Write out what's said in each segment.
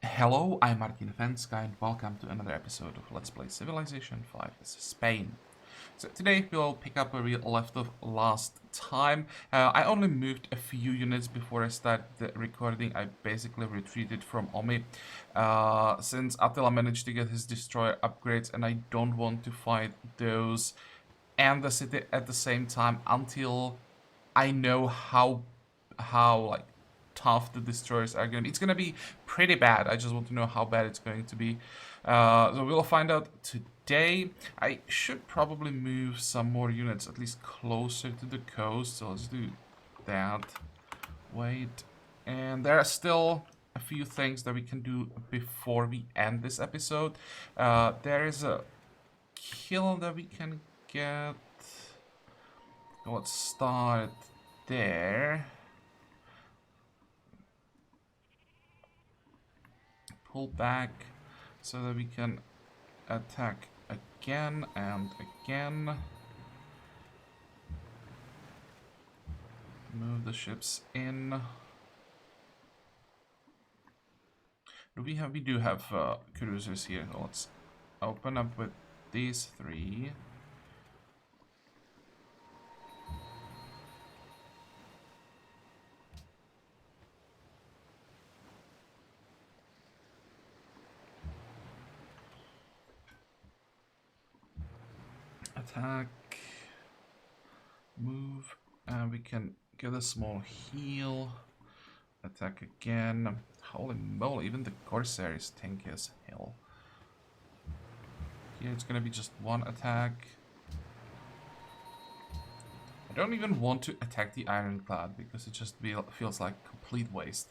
Hello, I'm Martin Fencka and welcome to another episode of Let's Play Civilization 5. This is Spain. So today we'll pick up where we left off last time. I only moved a few units before I started the recording. I basically retreated from Omi since Attila managed to get his destroyer upgrades and I don't want to fight those and the city at the same time until I know how like tough the destroyers are going to be. It's going to be pretty bad. I just want to know how bad it's going to be. So we'll find out today. I should probably move some more units, at least closer to the coast. So let's do that. Wait. And there are still a few things that we can do before we end this episode. There is a kill that we can get. Let's start there. Pull back so that we can attack again and again. Move the ships in. We do have cruisers here. So let's open up with these three. Attack. Move. And we can get a small heal. Attack again. Holy moly, even the Corsair is tanky as hell. Here it's gonna be just one attack. I don't even want to attack the Ironclad because it just feels like complete waste.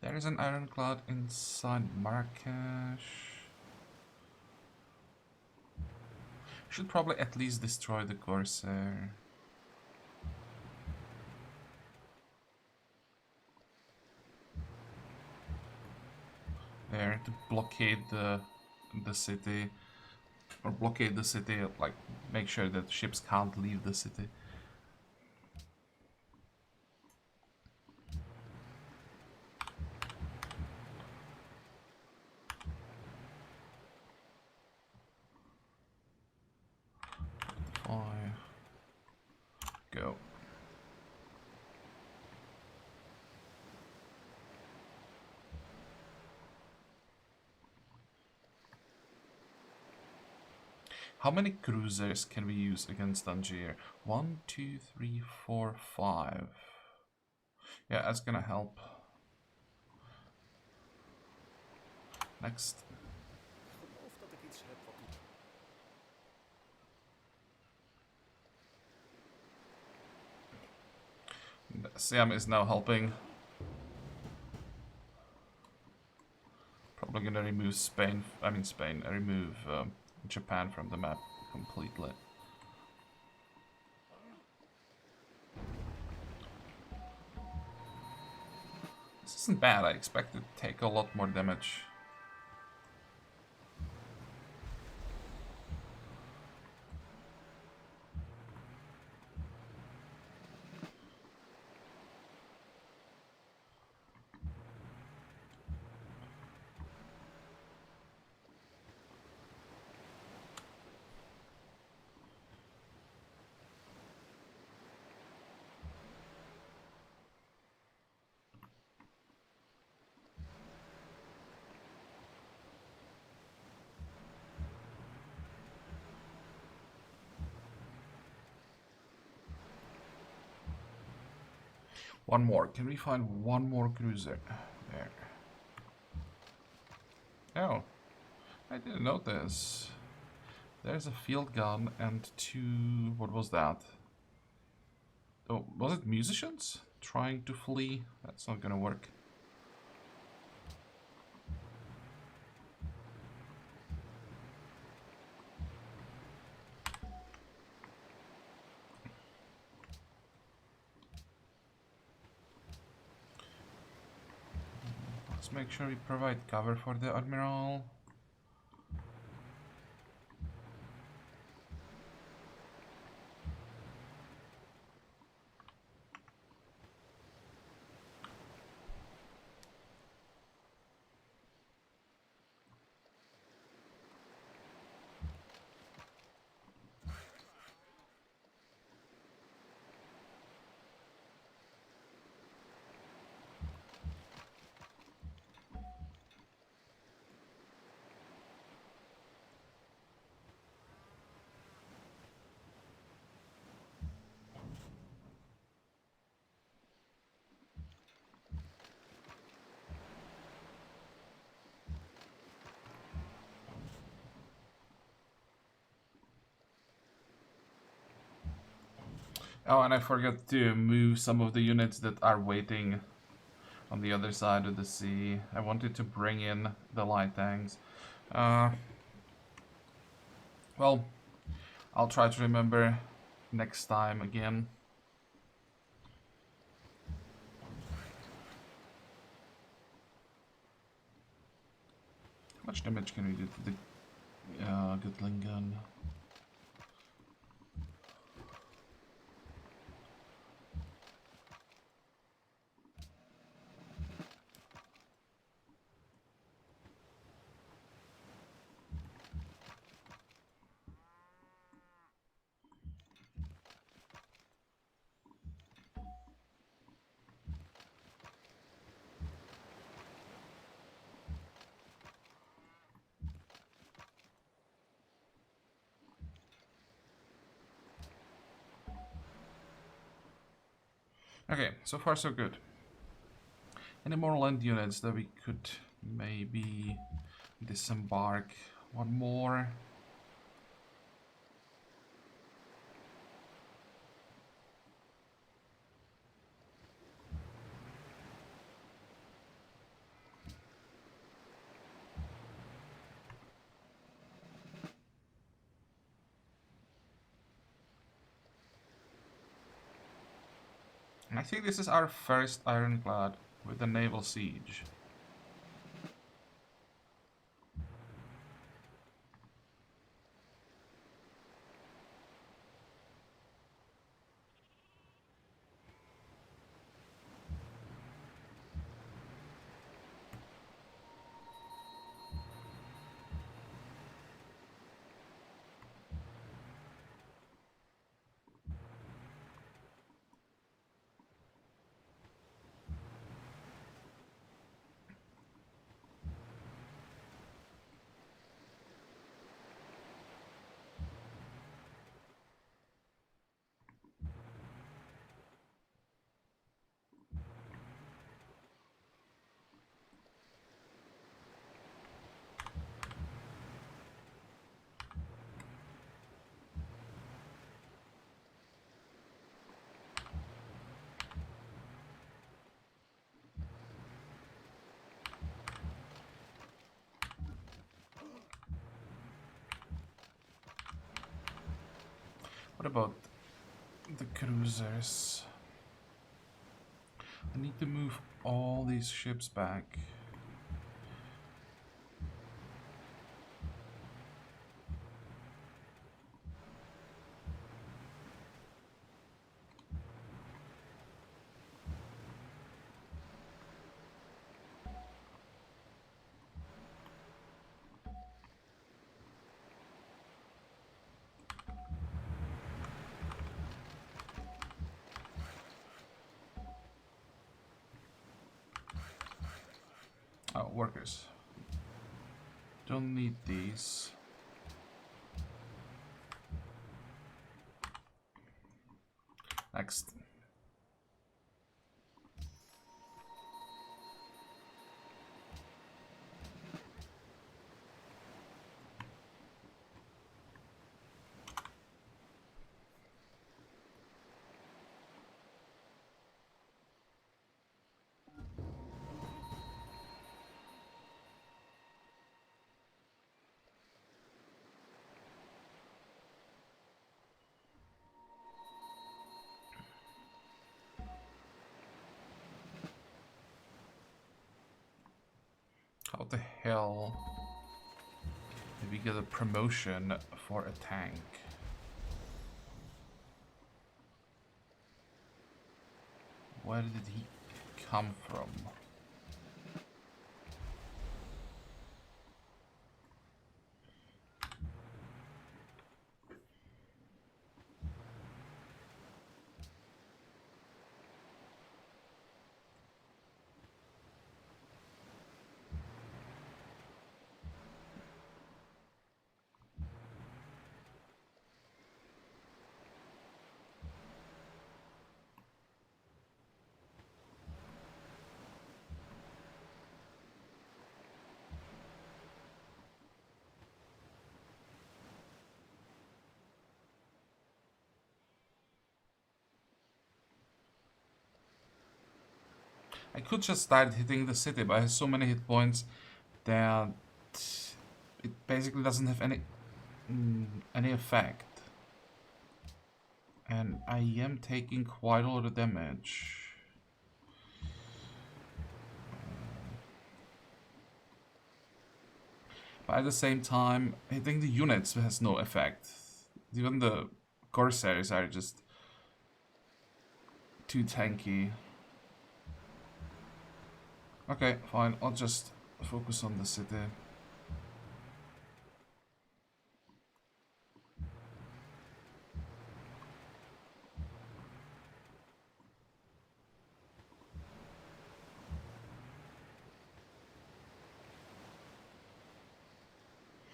There is an Ironclad inside Marrakesh. Should probably at least destroy the Corsair. There to blockade the city, or blockade the city, like make sure that ships can't leave the city. Go. How many cruisers can we use against Tangier? 1, 2, 3, 4, 5. Yeah, that's gonna help. Next. Siam is now helping. Probably gonna remove Spain. Remove Japan from the map completely. This isn't bad. I expected to take a lot more damage. One more. Can we find one more cruiser? There. Oh, I didn't notice. There's a field gun and two... What was that? Oh, was it musicians? Trying to flee? That's not gonna work. Let's make sure we provide cover for the Admiral. Oh, and I forgot to move some of the units that are waiting on the other side of the sea. I wanted to bring in the light tanks. Well, I'll try to remember next time again. How much damage can we do to the Gatling gun? Okay, so far so good. Any more land units that we could maybe disembark? One more. I think this is our first ironclad with the naval siege. What about the cruisers? I need to move all these ships back. Oh, workers. Don't need these. Next. What the hell? Did we get a promotion for a tank? Where did he come from? I could just start hitting the city, but it has so many hit points that it basically doesn't have any effect. And I am taking quite a lot of damage. But at the same time, hitting the units has no effect. Even the Corsairs are just too tanky. Okay, fine, I'll just focus on the city.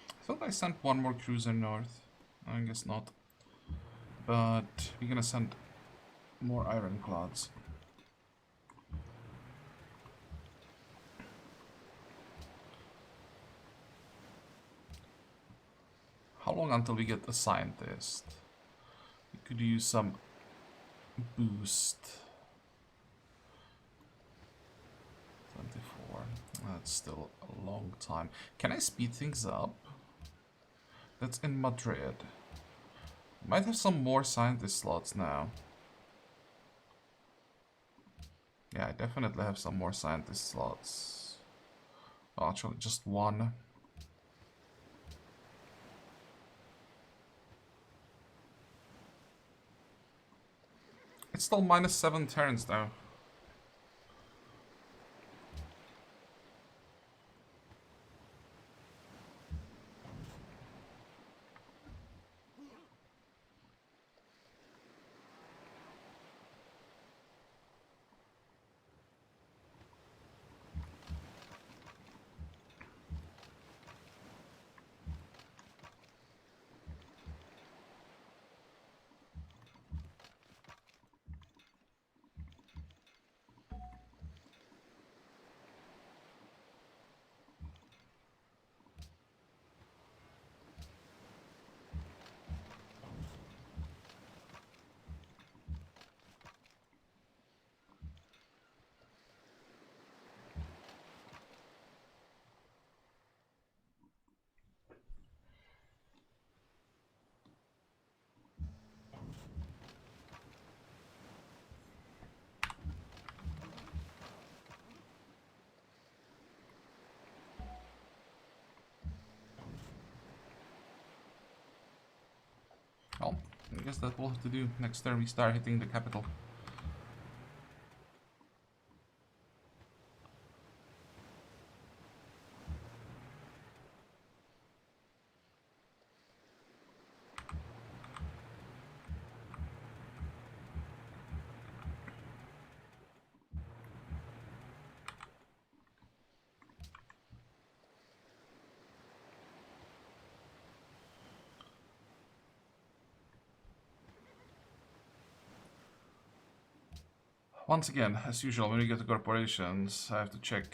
I thought I sent one more cruiser north. I guess not. But we're gonna send more ironclads. How long until we get a scientist? We could use some boost. 24. That's still a long time. Can I speed things up? That's in Madrid. Might have some more scientist slots now. Yeah, I definitely have some more scientist slots. Oh, actually, just one. It's still -7 turns though. Well, I guess that we'll have to do next turn we start hitting the capital. Once again, as usual, when we get to corporations, I have to check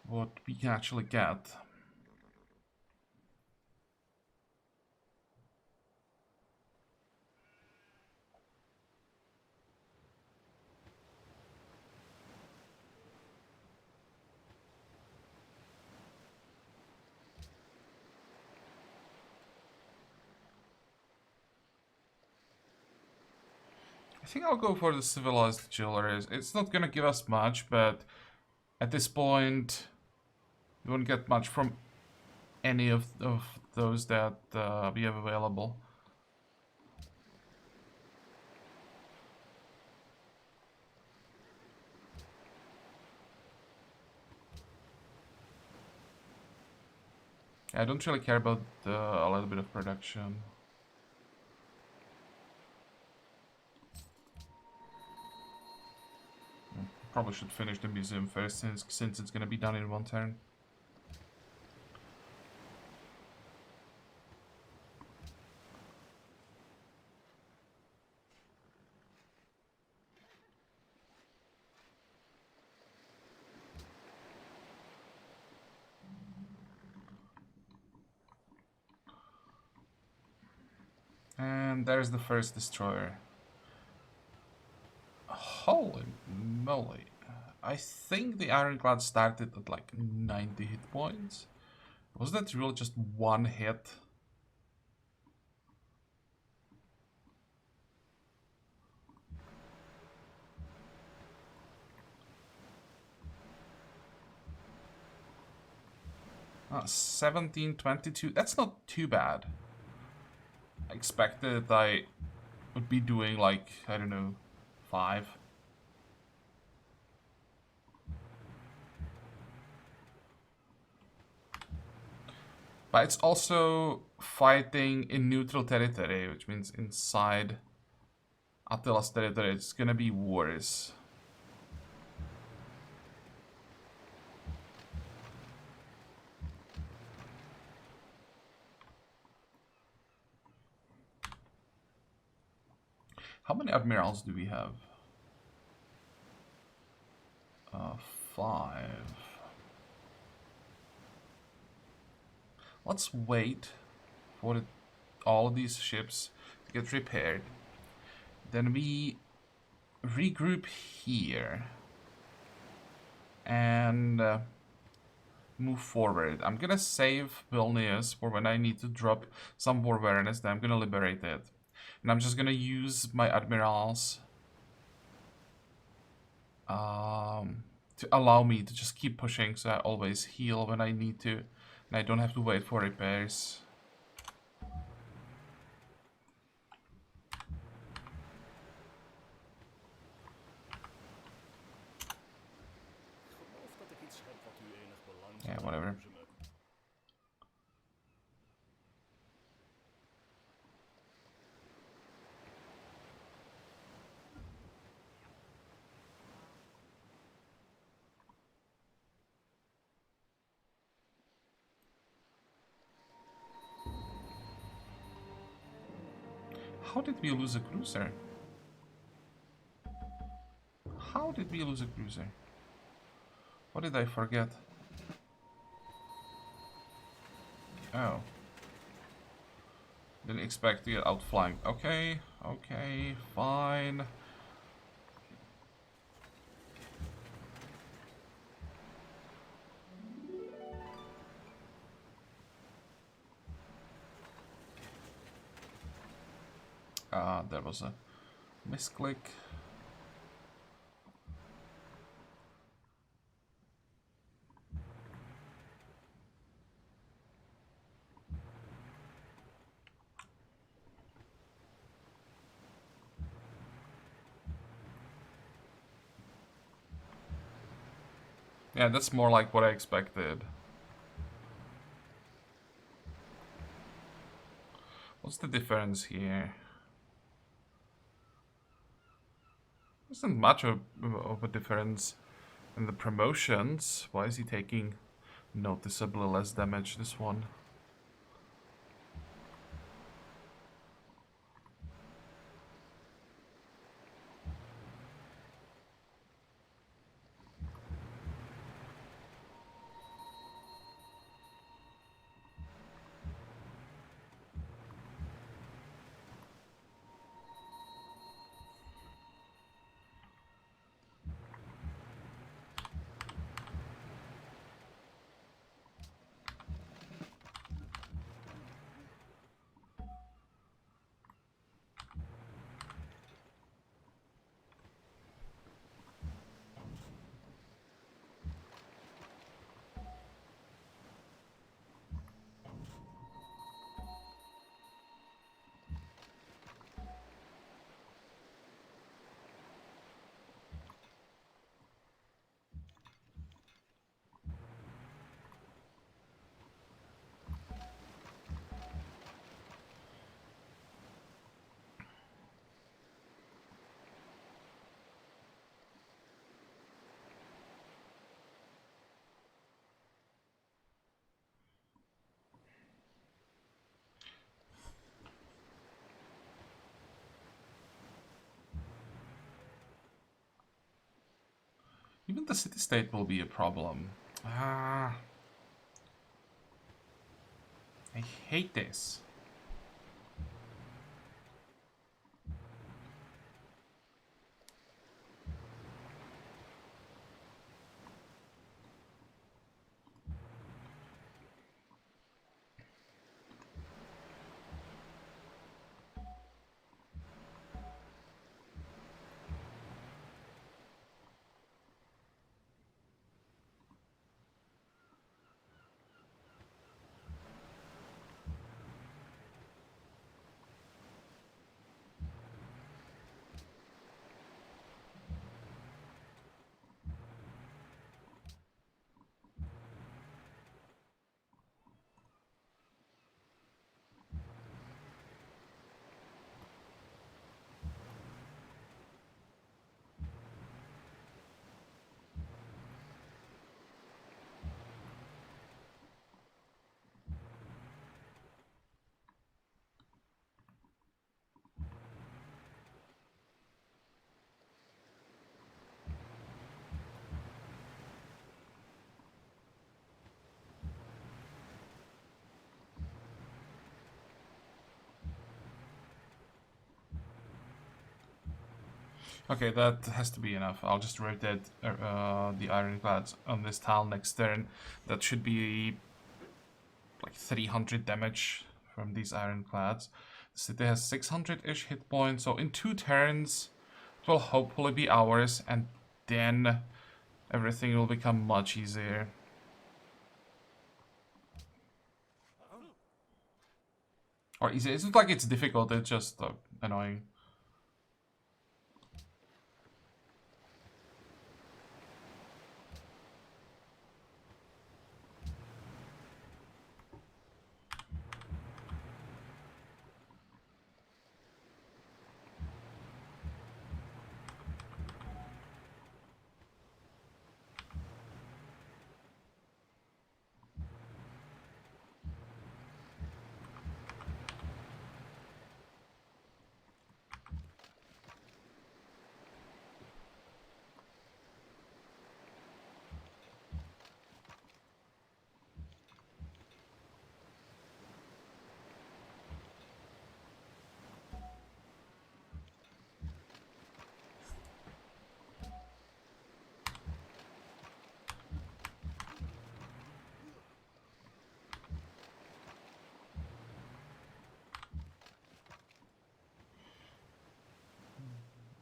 what we can actually get. I think I'll go for the civilized jewelry. It's not gonna give us much, but At this point, you won't get much from any of those that we have available. I don't really care about a little bit of production. Probably should finish the museum first, since it's gonna be done in one turn. And there's the first destroyer. Holy moly. I think the Ironclad started at like 90 hit points. Was that really just one hit? Ah, 1722. That's not too bad. I expected I would be doing like, I don't know, 5. But it's also fighting in neutral territory, which means inside Attila's territory it's gonna be wars. How many admirals do we have? 5. Let's wait for all of these ships to get repaired. Then we regroup here and move forward. I'm gonna save Vilnius for when I need to drop some war awareness, then I'm gonna liberate it. And I'm just gonna use my admirals to allow me to just keep pushing, so I always heal when I need to, and I don't have to wait for repairs. Yeah, whatever. How did we lose a cruiser? How did we lose a cruiser? What did I forget? Oh. Didn't expect to get outflanked. Okay, okay, fine. There was a misclick. Yeah, that's more like what I expected. What's the difference here? Isn't much of a difference in the promotions. Why is he taking noticeably less damage, this one? Even the city-state will be a problem. Ah, I hate this. Okay, that has to be enough. I'll just rotate the ironclads on this tile next turn. That should be like 300 damage from these ironclads. The city has 600-ish hit points, so in 2 turns it will hopefully be ours, and then everything will become much easier. Or easy. It's not like it's difficult, it's just annoying.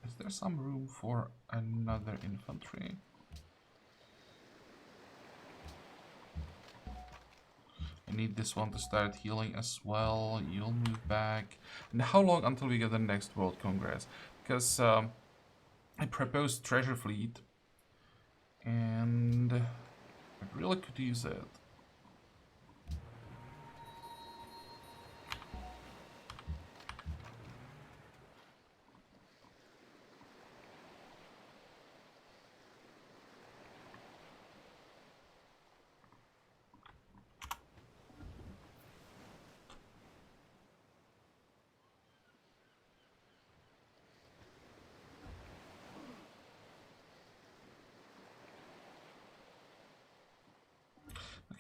Is there some room for another infantry? I need this one to start healing as well. You'll move back. And how long until we get the next World Congress? Because I proposed Treasure Fleet, and I really could use it.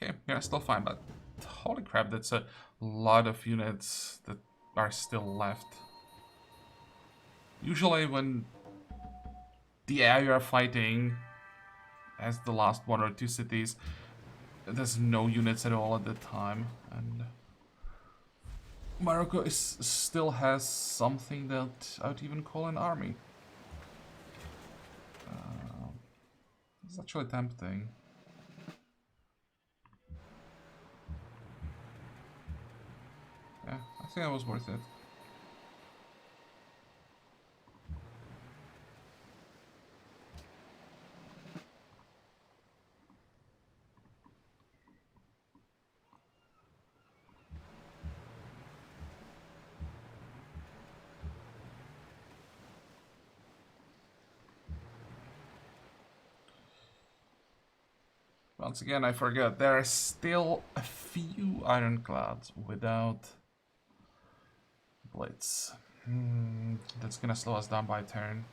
Okay, yeah, still fine, but holy crap, that's a lot of units that are still left. Usually when the AI you are fighting has the last 1 or 2 cities, there's no units at all at that time, and Morocco still has something that I would even call an army. It's actually tempting. Yeah, I think that was worth it. Once again, I forgot, there are still a few ironclads without Blitz. That's gonna slow us down by a turn.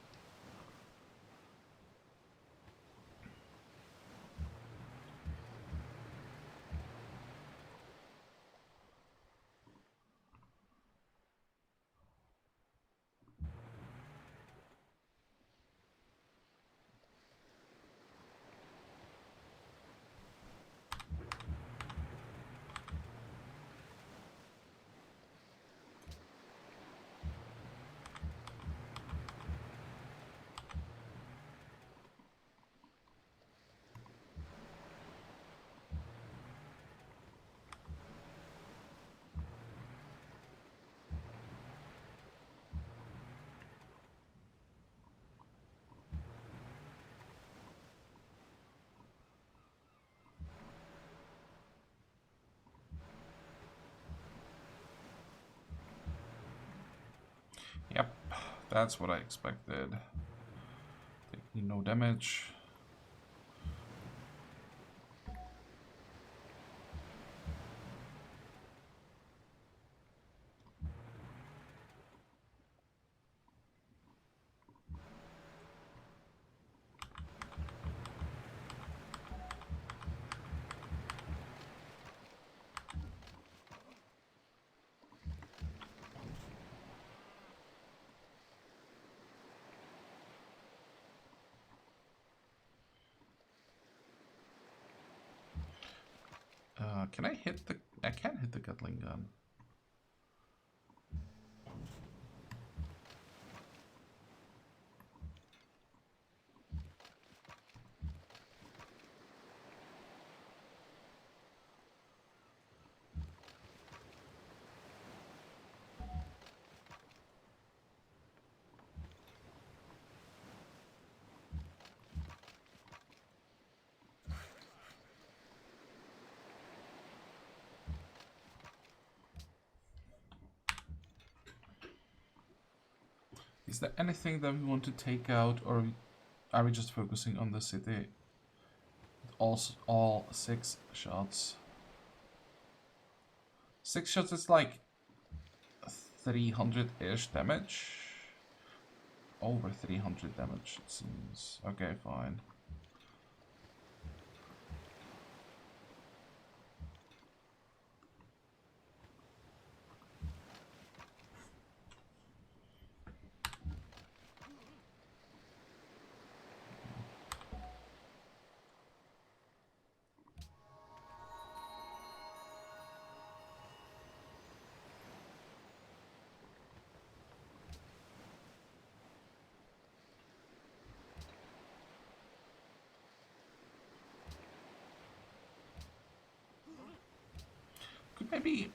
That's what I expected. Taking no damage. Can I hit the... I can hit the Gatling gun. Is there anything that we want to take out, or are we just focusing on the city? All 6 shots. 6 shots is like 300-ish damage. Over 300 damage, it seems. Okay, fine. Could maybe,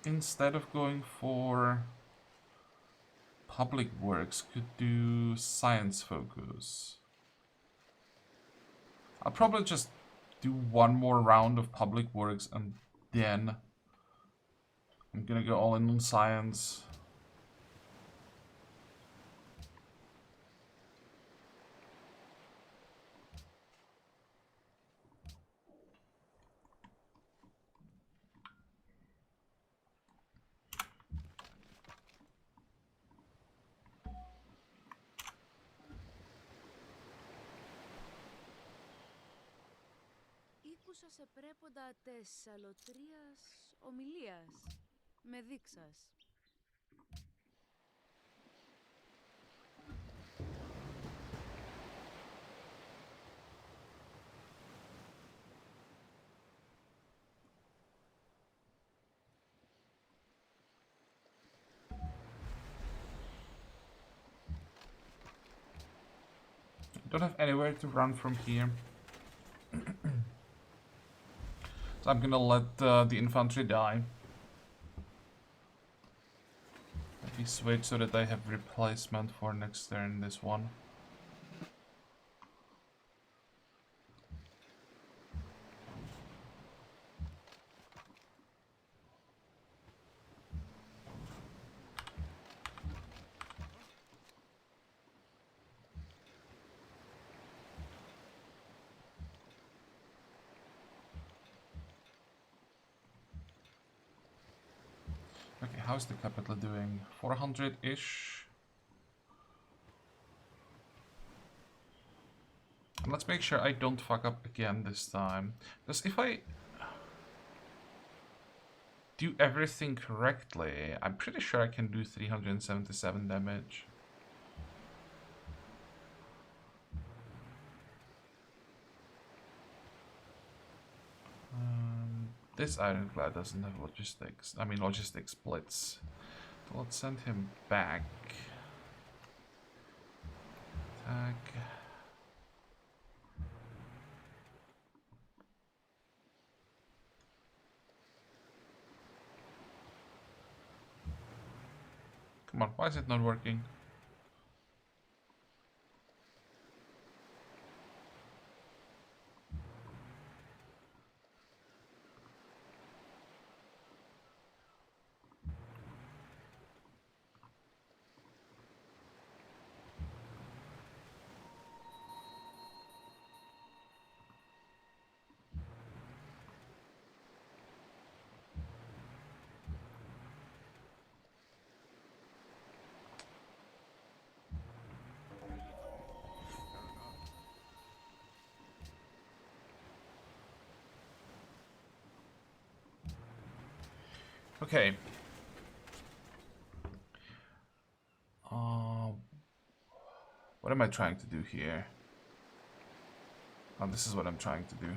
instead of going for public works, could do science focus. I'll probably just do one more round of public works and then I'm gonna go all in on science. Ήκουσα σε πρέποντα τες αλωτρίας ομιλίας, με δείξας. Don't have anywhere to run from here. So I'm gonna let the infantry die. Maybe switch so that I have replacement for next turn this one. Okay, how's the capital doing? 400-ish? Let's make sure I don't fuck up again this time. Because if I do everything correctly, I'm pretty sure I can do 377 damage. This ironclad doesn't have logistics. I mean, logistics splits. So let's send him back. Attack. Come on, why is it not working? Okay. What am I trying to do here? Oh, this is what I'm trying to do.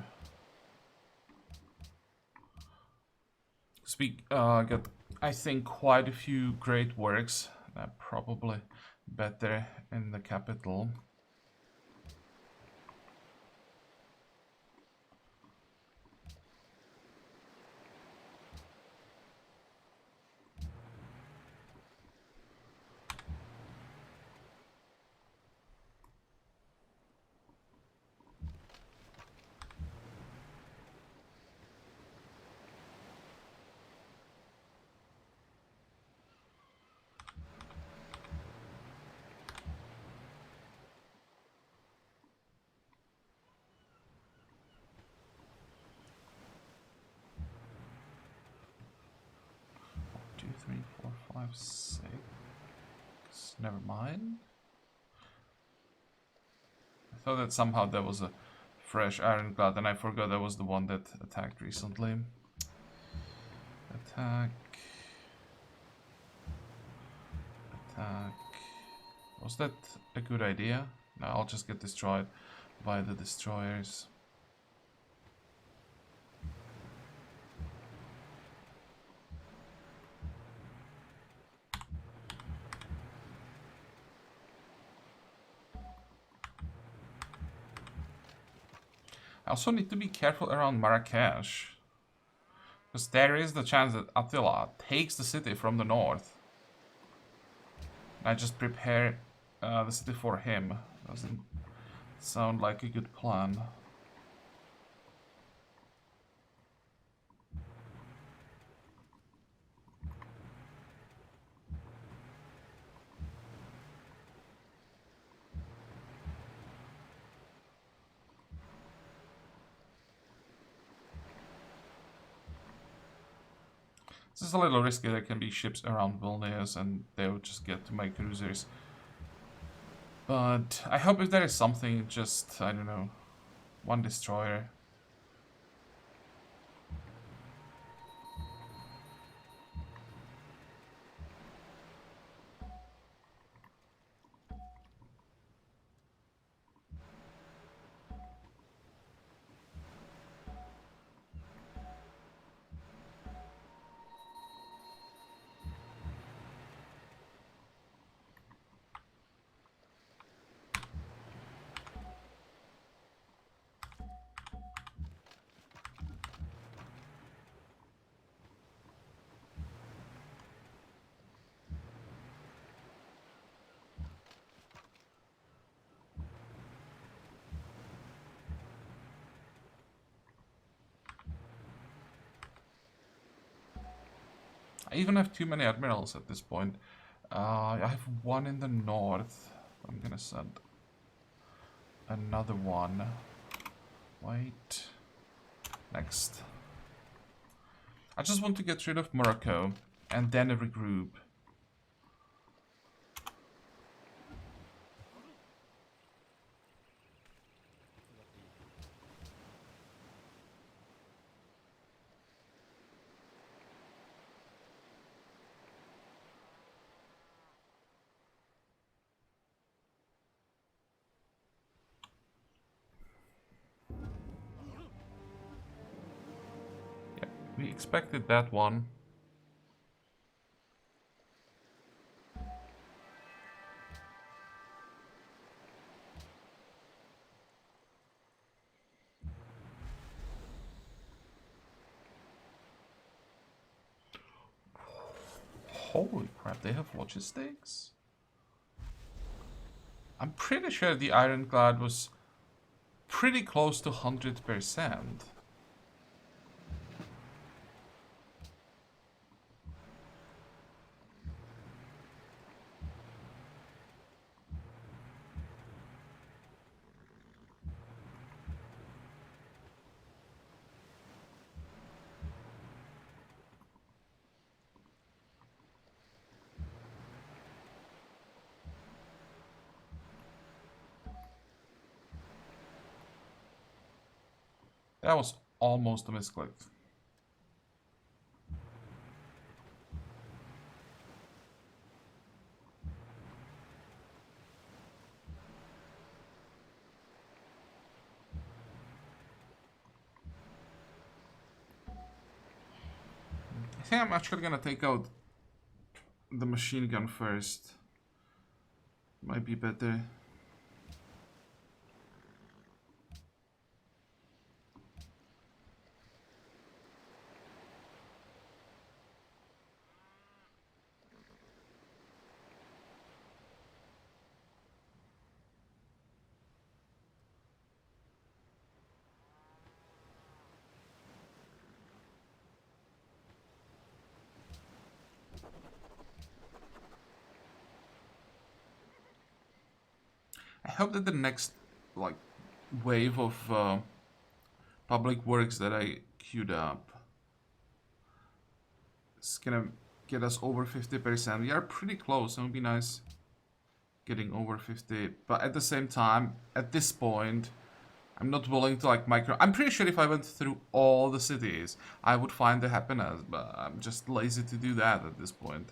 Got, I think, quite a few great works. Probably better in the capital. Two, three, four, five, six. Never mind. I thought that somehow there was a fresh ironclad, and I forgot that was the one that attacked recently. Attack. Attack. Was that a good idea? No, I'll just get destroyed by the destroyers. I also need to be careful around Marrakesh, because there is the chance that Attila takes the city from the north. I just prepare the city for him. Doesn't sound like a good plan. This is a little risky. There can be ships around Vilnius and they will just get to my cruisers. But I hope if there is something, just, I don't know, one destroyer. I even have too many admirals at this point. I have one in the north. I'm gonna send another one. Wait. Next. I just want to get rid of Morocco and then regroup. We expected that one. Holy crap, they have logistics? I'm pretty sure the ironclad was pretty close to 100%. That was almost a misclick. I think I'm actually gonna take out the machine gun first. Might be better. I hope that the next like wave of public works that I queued up is gonna get us over 50%. We are pretty close. It would be nice getting over 50, but at the same time, at this point, I'm not willing to like micro. I'm pretty sure if I went through all the cities, I would find the happiness, but I'm just lazy to do that at this point.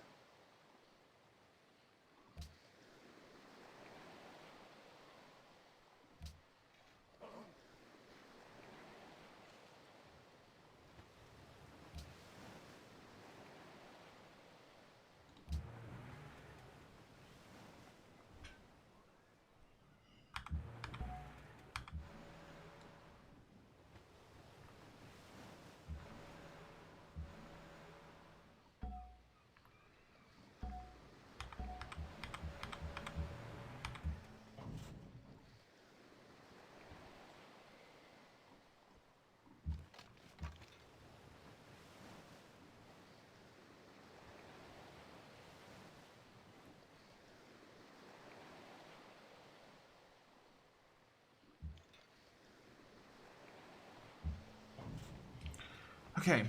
Okay,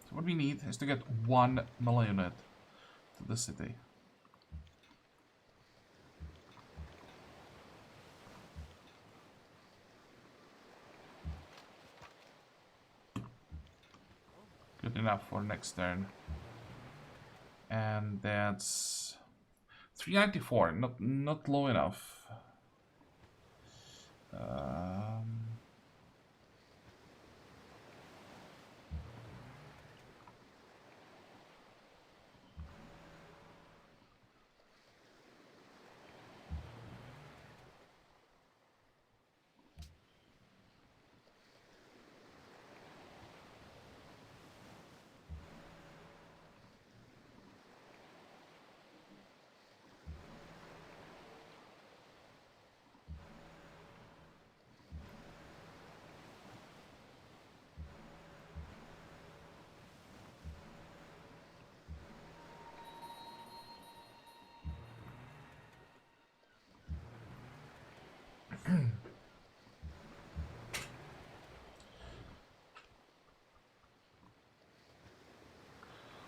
so what we need is to get 1 millionaire to the city. Good enough for next turn. And that's 394, not low enough.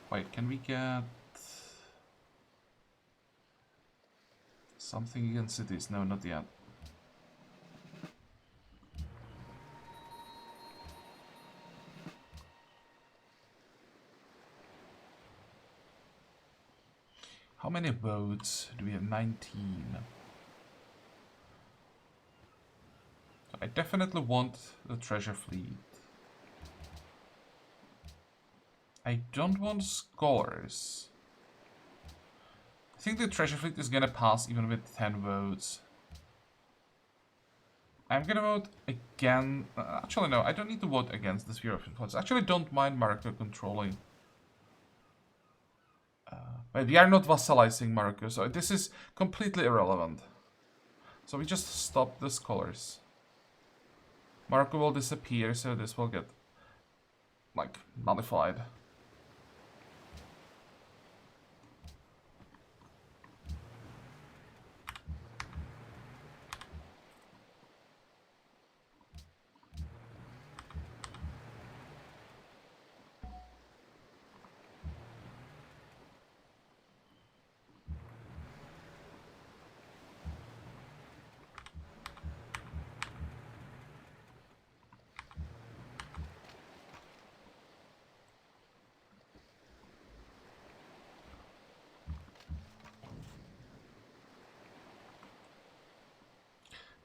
Wait, can we get something against cities? No, not yet. How many votes do we have? 19. So I definitely want the treasure fleet. I don't want scholars. I think the treasure fleet is gonna pass even with 10 votes. I'm gonna vote again. Actually, no, I don't need to vote against the Sphere of Influence. Actually, don't mind Morocco controlling. But we are not vassalizing Morocco, so this is completely irrelevant. So we just stop the scholars. Morocco will disappear, so this will get, like, nullified.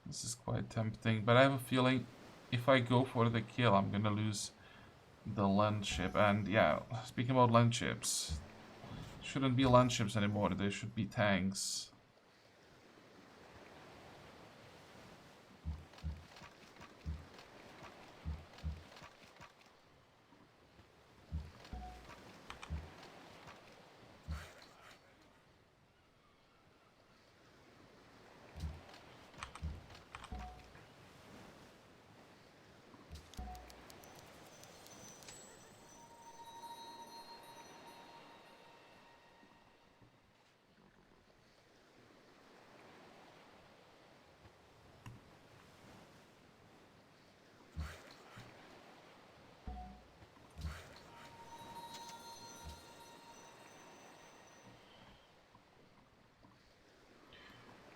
This is quite tempting, but I have a feeling if I go for the kill, I'm gonna lose the land ship. And yeah, speaking about land ships, shouldn't be land ships anymore. They should be tanks.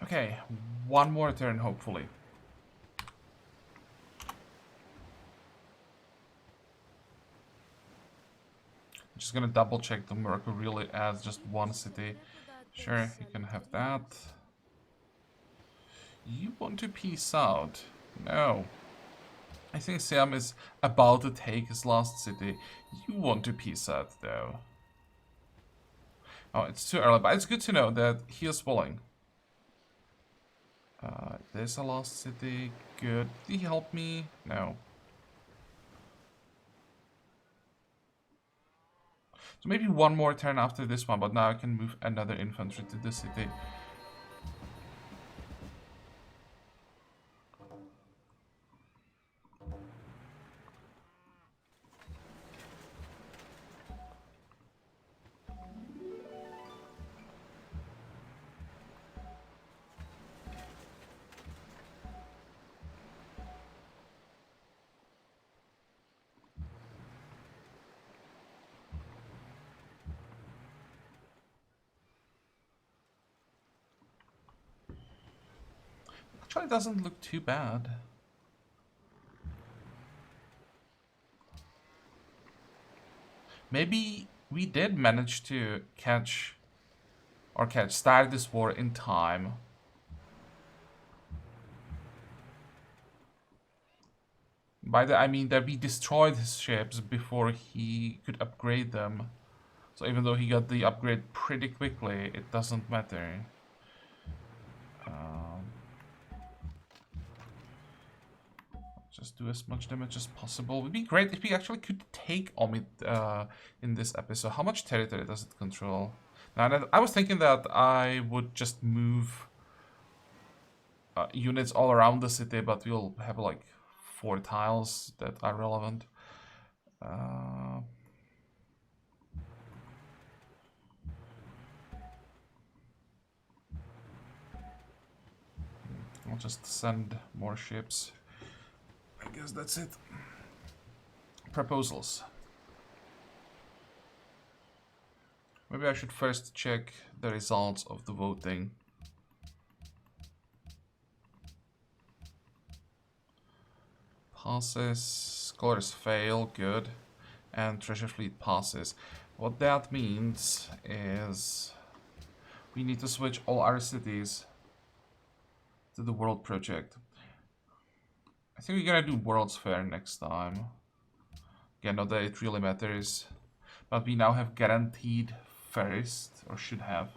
Okay, one more turn, hopefully. Just gonna double check the Morocco really adds just one city. Sure, you can have that. You want to peace out? No. I think Siam is about to take his last city. You want to peace out, though. Oh, it's too early, but it's good to know that he is willing. There's a last city. Good. Did he help me? No. So maybe one more turn after this one, but now I can move another infantry to the city. Actually, it doesn't look too bad. Maybe we did manage to start this war in time. By that I mean that we destroyed his ships before he could upgrade them. So even though he got the upgrade pretty quickly, it doesn't matter. Just do as much damage as possible. It would be great if we actually could take Omid in this episode. How much territory does it control? Now, I was thinking that I would just move units all around the city, but we'll have like 4 tiles that are relevant. I'll just send more ships. I guess that's it. Proposals. Maybe I should first check the results of the voting. Passes, scholars fail, good, and treasure fleet passes. What that means is we need to switch all our cities to the world project. I think we're gonna do World's Fair next time. Again, not that it really matters, but we now have guaranteed first, or should have.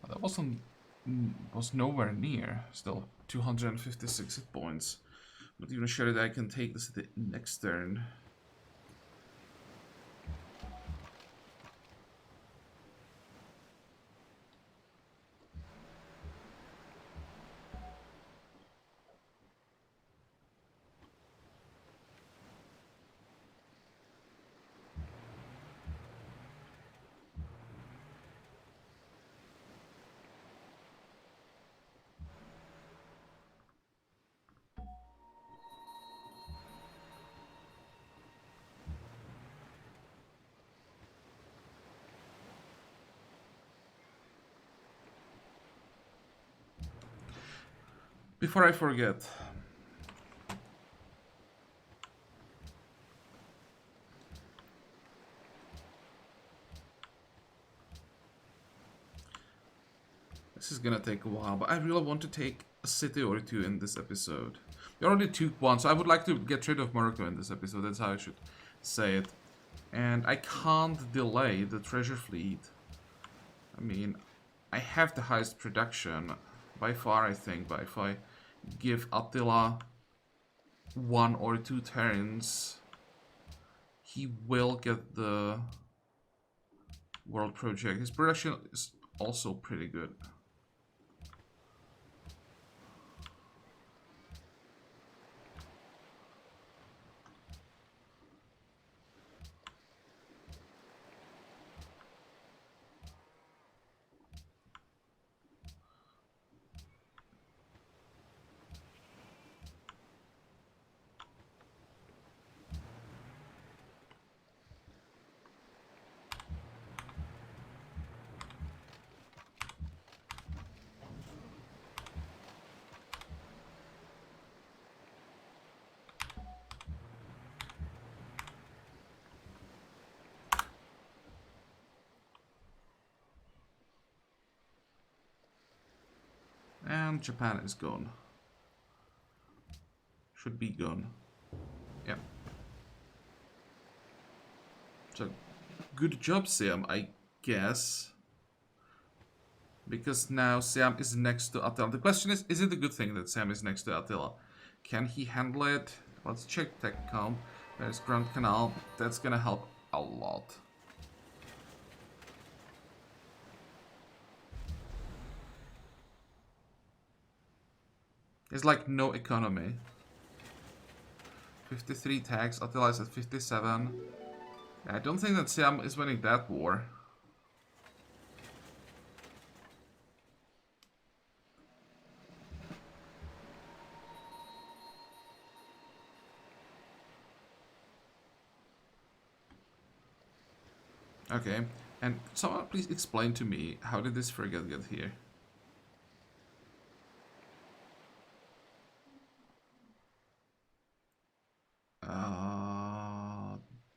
That was nowhere near. Still 256 hit points. Not even sure that I can take this at the next turn. Before I forget, this is gonna take a while, but I really want to take a city or two in this episode. We already took one, so I would like to get rid of Morocco in this episode. That's how I should say it. And I can't delay the treasure fleet. I mean, I have the highest production by far, I think, but if I give Attila 1 or 2 turns, he will get the world project. His production is also pretty good. And Japan is gone. Should be gone. Yeah. So, good job, Siam, I guess. Because now Siam is next to Attila. The question is it a good thing that Siam is next to Attila? Can he handle it? Let's check tech comp. There's Grand Canal. That's gonna help a lot. There's like no economy. 53 tax, Attila is at 57. Yeah, I don't think that Siam is winning that war. Okay, and someone please explain to me, how did this frigate get here?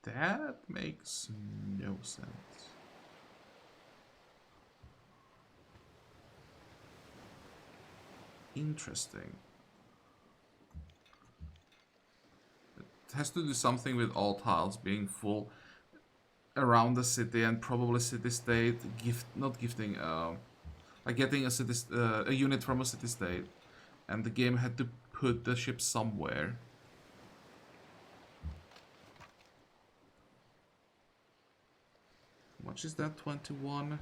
That makes no sense. Interesting. It has to do something with all tiles being full around the city and probably city-state not gifting, like getting a unit from a city-state, and the game had to put the ship somewhere. How much is that? 21.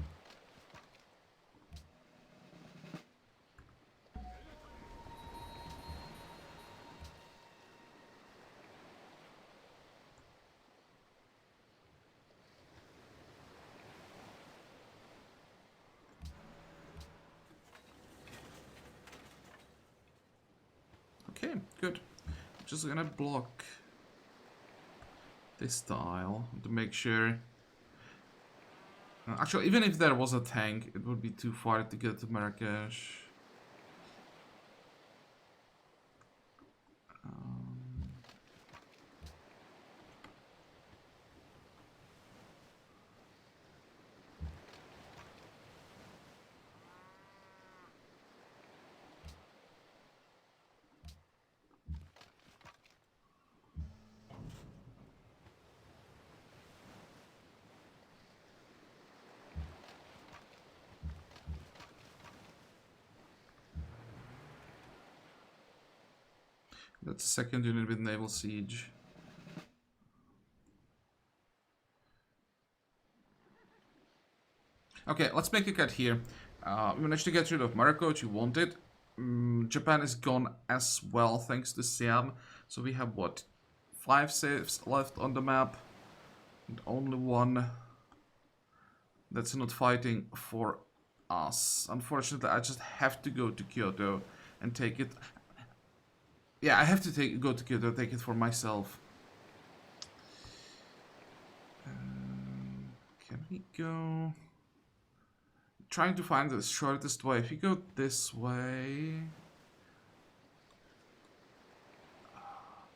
Okay, good. I'm just gonna block this tile to make sure. Actually, even if there was a tank, it would be too far to get to Marrakesh. That's second unit with naval siege. Okay, let's make a cut here. We managed to get rid of Morocco, which you wanted. Japan is gone as well, thanks to Siam. So we have, what, 5 saves left on the map. And only one that's not fighting for us. Unfortunately, I just have to go to Kyoto and take it. Yeah, I have to go to Kyoto, take it for myself. Can we go? Trying to find the shortest way. If you go this way,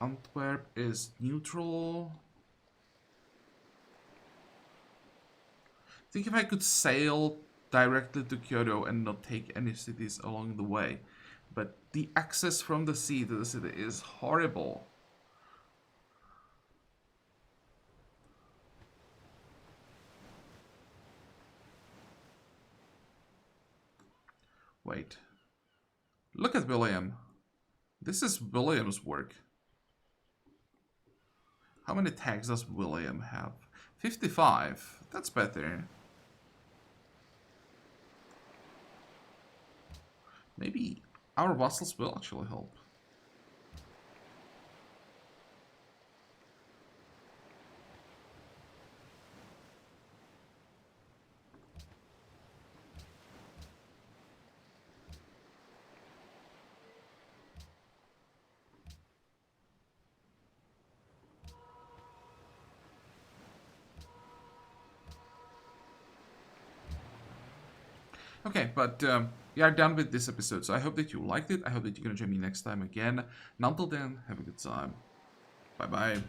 Antwerp is neutral. I think if I could sail directly to Kyoto and not take any cities along the way. But the access from the sea to the city is horrible. Wait. Look at William. This is William's work. How many tags does William have? 55. That's better. Maybe our vassals will actually help. Okay, but we are done with this episode, so I hope that you liked it. I hope that you're gonna join me next time again. And until then, have a good time. Bye-bye.